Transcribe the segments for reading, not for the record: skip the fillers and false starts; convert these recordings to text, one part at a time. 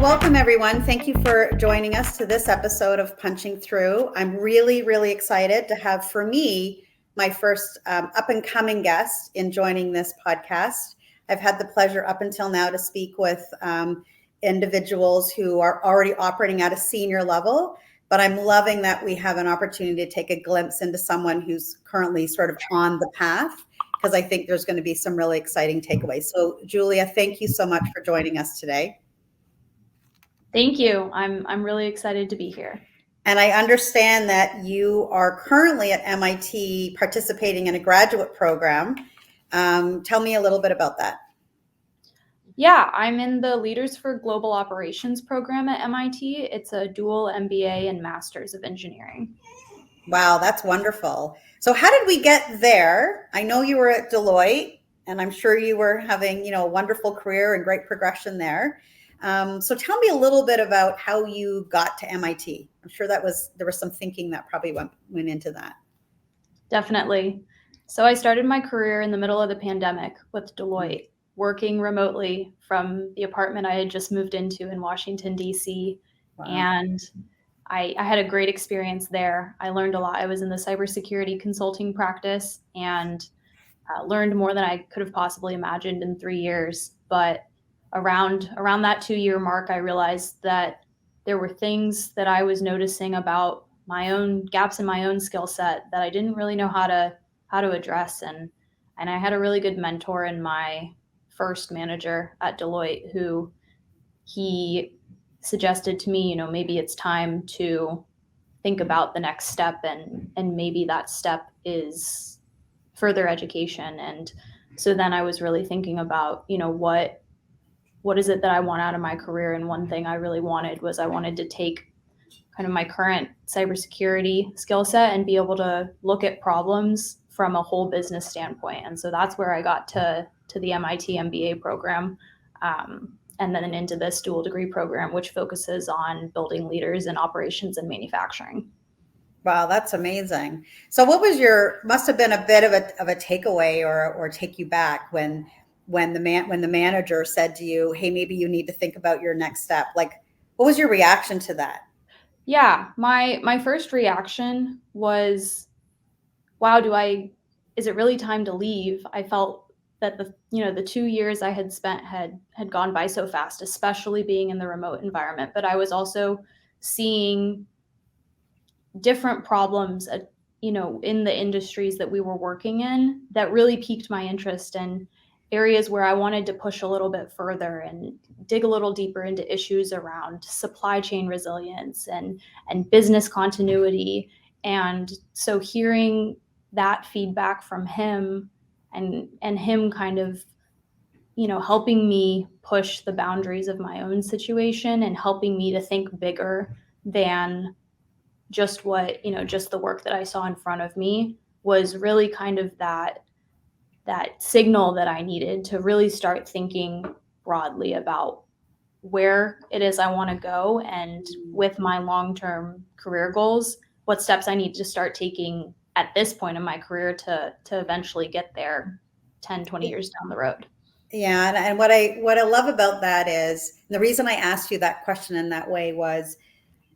welcome everyone. Thank you for joining us to this episode of Punching Through. I'm really excited to have, for me, my first up and coming guest in joining this podcast. I've had the pleasure up until now to speak with individuals who are already operating at a senior level, but I'm loving that we have an opportunity to take a glimpse into someone who's currently sort of on the path, because I think there's going to be some really exciting takeaways. So Julia, thank you so much for joining us today. Thank you. I'm really excited to be here. And I understand that you are currently at MIT participating in a graduate program. Tell me a little bit about that. Yeah, I'm in the Leaders for Global Operations program at MIT. It's a dual MBA and Masters of Engineering. Wow, that's wonderful. So how did we get there? I know you were at Deloitte, and I'm sure you were having, a wonderful career and great progression there. So tell me a little bit about how you got to MIT. I'm sure there was some thinking that probably went into that. Definitely. So I started my career in the middle of the pandemic with Deloitte, working remotely from the apartment I had just moved into in Washington, D.C. Wow. And I had a great experience there. I learned a lot. I was in the cybersecurity consulting practice and learned more than I could have possibly imagined in 3 years. But around that 2-year mark, I realized that there were things that I was noticing about my own gaps in my own skill set that I didn't really know how to address. And I had a really good mentor in my first manager at Deloitte, who he suggested to me, maybe it's time to think about the next step, and maybe that step is further education. And so then I was really thinking about, what is it that I want out of my career? And one thing I really wanted was I wanted to take kind of my current cybersecurity skill set and be able to look at problems from a whole business standpoint. And so that's where I got to the MIT MBA program, and then into this dual degree program, which focuses on building leaders in operations and manufacturing. Wow, that's amazing. So what was must have been a bit of a takeaway or take you back when the manager said to you, hey, maybe you need to think about your next step? Like, what was your reaction to that? Yeah, my first reaction was, wow, is it really time to leave? I felt that the 2 years I had spent had gone by so fast, especially being in the remote environment. But I was also seeing different problems, in the industries that we were working in that really piqued my interest, and areas where I wanted to push a little bit further and dig a little deeper into issues around supply chain resilience and business continuity. And so hearing that feedback from him and him kind of, helping me push the boundaries of my own situation and helping me to think bigger than just just the work that I saw in front of me, was really kind of that signal that I needed to really start thinking broadly about where it is I want to go, and with my long-term career goals, what steps I need to start taking at this point in my career to eventually get there 10, 20 years down the road. Yeah. And what I love about that is, the reason I asked you that question in that way was,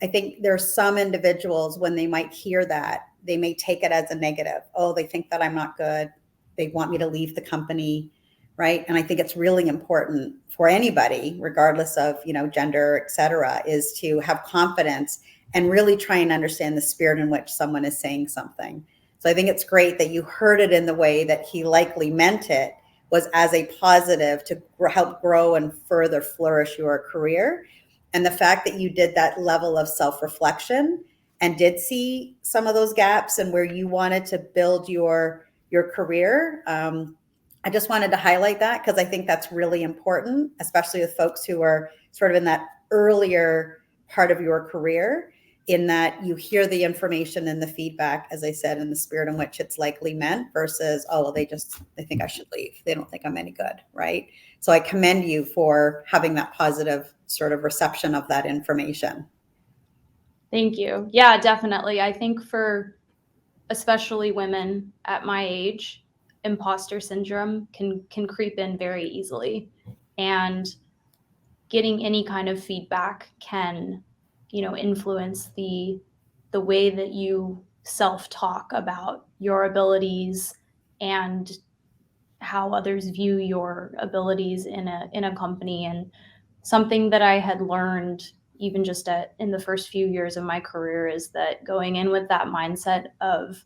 I think there's some individuals, when they might hear that, they may take it as a negative. Oh, they think that I'm not good. They want me to leave the company, right? And I think it's really important for anybody, regardless of, gender, et cetera, is to have confidence and really try and understand the spirit in which someone is saying something. So I think it's great that you heard it in the way that he likely meant it, was as a positive to help grow and further flourish your career. And the fact that you did that level of self-reflection and did see some of those gaps and where you wanted to build your career. I just wanted to highlight that, because I think that's really important, especially with folks who are sort of in that earlier part of your career, in that you hear the information and the feedback, as I said, in the spirit in which it's likely meant, versus, oh, well, they think I should leave. They don't think I'm any good, right? So I commend you for having that positive sort of reception of that information. Thank you. Yeah, definitely. I think for especially women at my age, imposter syndrome can creep in very easily. And getting any kind of feedback can, influence the way that you self-talk about your abilities and how others view your abilities in a company. And something that I had learned even just in the first few years of my career is that going in with that mindset of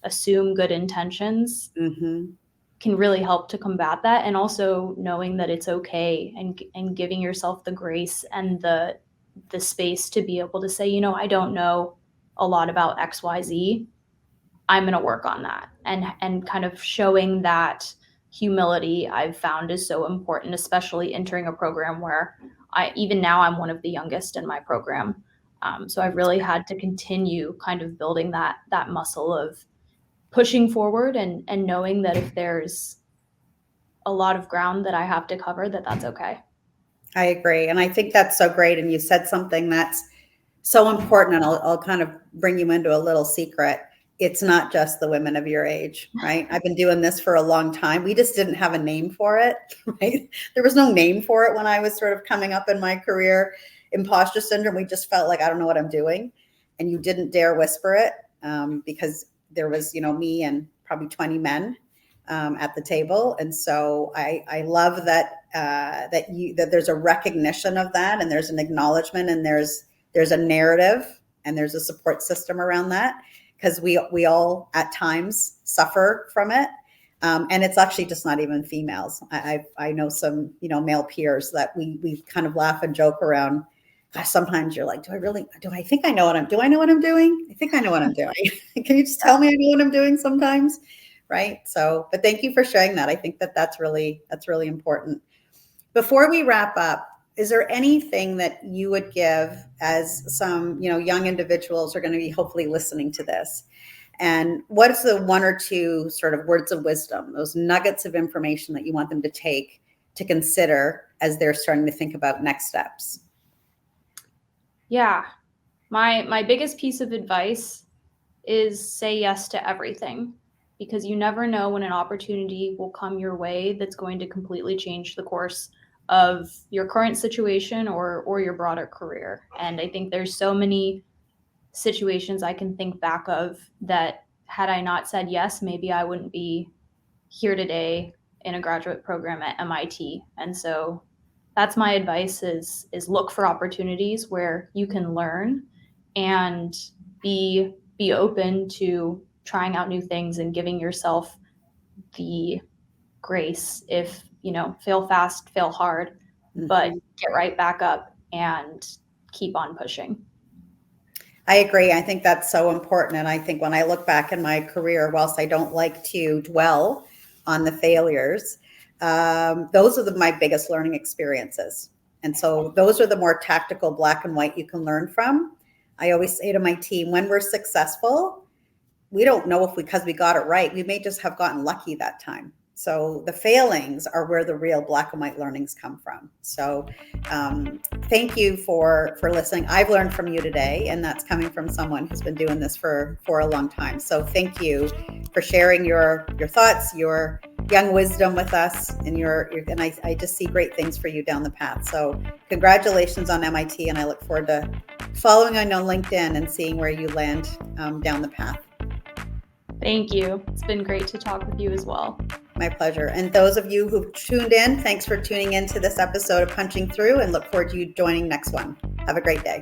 assume good intentions Mm-hmm. can really help to combat that, and also knowing that it's okay, and giving yourself the grace and the space to be able to say, I don't know a lot about XYZ. I'm going to work on that. And kind of showing that humility, I've found, is so important, especially entering a program where even now I'm one of the youngest in my program. So I've really had to continue kind of building that muscle of pushing forward, and knowing that if there's a lot of ground that I have to cover, that's okay. I agree. And I think that's so great. And you said something that's so important. And I'll kind of bring you into a little secret. It's not just the women of your age, right? I've been doing this for a long time. We just didn't have a name for it, right? There was no name for it when I was sort of coming up in my career. Imposter syndrome. We just felt like, I don't know what I'm doing. And you didn't dare whisper it, because there was, me and probably 20 men at the table. And so I love that that there's a recognition of that, and there's an acknowledgement, and there's a narrative, and there's a support system around that, because we all at times suffer from it. And it's actually just not even females. I know some, male peers that we kind of laugh and joke around. Gosh, sometimes you're like, do I think I know what I'm doing? I think I know what I'm doing. Can you just tell me I know what I'm doing sometimes? Right. So, but thank you for sharing that. I think that's really important. Before we wrap up, is there anything that you would give as some, young individuals are going to be hopefully listening to this? And what is the one or two sort of words of wisdom, those nuggets of information that you want them to take to consider as they're starting to think about next steps? Yeah. My biggest piece of advice is say yes to everything, because you never know when an opportunity will come your way that's going to completely change the course of your current situation or your broader career. And I think there's so many situations I can think back of that had I not said yes, maybe I wouldn't be here today in a graduate program at MIT. And so that's my advice, is look for opportunities where you can learn and be open to trying out new things and giving yourself the grace if, fail fast, fail hard, but get right back up and keep on pushing. I agree. I think that's so important. And I think when I look back in my career, whilst I don't like to dwell on the failures, those are my biggest learning experiences. And so those are the more tactical black and white you can learn from. I always say to my team, when we're successful, we don't know because we got it right. We may just have gotten lucky that time. So the failings are where the real black and white learnings come from. So thank you for listening. I've learned from you today, and that's coming from someone who's been doing this for a long time. So thank you for sharing your thoughts, your young wisdom with us, and and I just see great things for you down the path. So congratulations on MIT, and I look forward to following on LinkedIn and seeing where you land down the path. Thank you. It's been great to talk with you as well. My pleasure. And those of you who've tuned in, thanks for tuning in to this episode of Punching Through, and look forward to you joining next one. Have a great day.